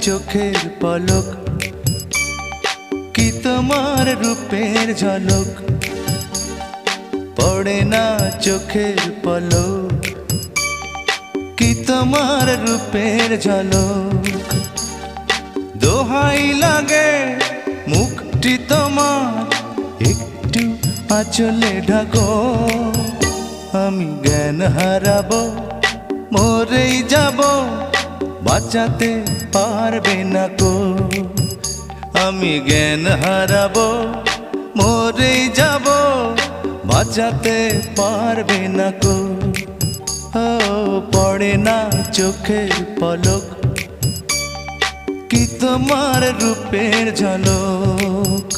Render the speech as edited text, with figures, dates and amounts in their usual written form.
চোখের পলক, কি তোমার রূপের ঝলক, পড়ে না চোখের পলক, কি তোমার রূপের ঝলক। দোহাই লাগে মুখটি তোমার, একটু আঁচলে ঢাকো, আমি জ্ঞান হারাবো, মরেই যাব, বাঁচাতে পারবে না কো। আমি জ্ঞান হারাবো, মরেই যাব, বাঁচাতে পারবে না কো। ও পড়ে না চোখের পলক, কি তোমার রূপের ঝলক।